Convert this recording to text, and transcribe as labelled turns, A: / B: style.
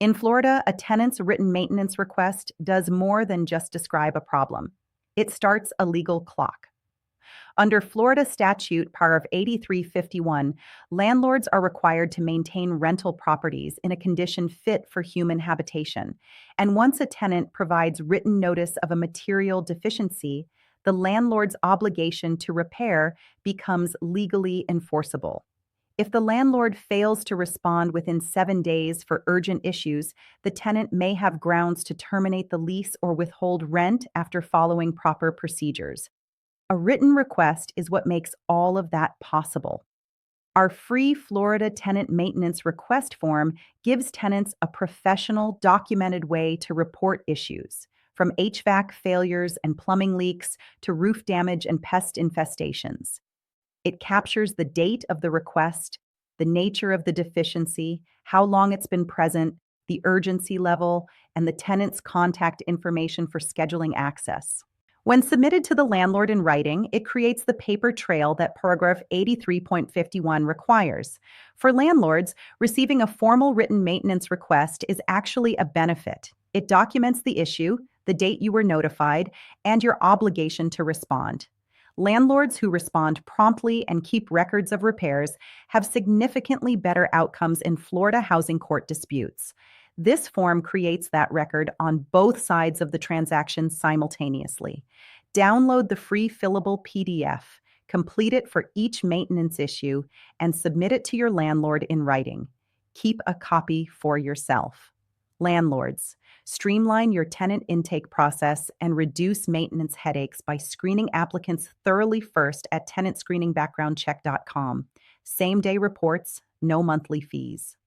A: In Florida, a tenant's written maintenance request does more than just describe a problem. It starts a legal clock. Under Florida statute paragraph 8351, landlords are required to maintain rental properties in a condition fit for human habitation. And once a tenant provides written notice of a material deficiency, the landlord's obligation to repair becomes legally enforceable. If the landlord fails to respond within 7 days for urgent issues, the tenant may have grounds to terminate the lease or withhold rent after following proper procedures. A written request is what makes all of that possible. Our free Florida tenant maintenance request form gives tenants a professional, documented way to report issues, from HVAC failures and plumbing leaks to roof damage and pest infestations. It captures the date of the request, the nature of the deficiency, how long it's been present, the urgency level, and the tenant's contact information for scheduling access. When submitted to the landlord in writing, it creates the paper trail that paragraph 83.51 requires. For landlords, receiving a formal written maintenance request is actually a benefit. It documents the issue, the date you were notified, and your obligation to respond. Landlords who respond promptly and keep records of repairs have significantly better outcomes in Florida housing court disputes. This form creates that record on both sides of the transaction simultaneously. Download the free Fillable PDF, complete it for each maintenance issue, and submit it to your landlord in writing. Keep a copy for yourself. Landlords, streamline your tenant intake process and reduce maintenance headaches by screening applicants thoroughly first at tenantscreeningbackgroundcheck.com. Same-day reports, no monthly fees.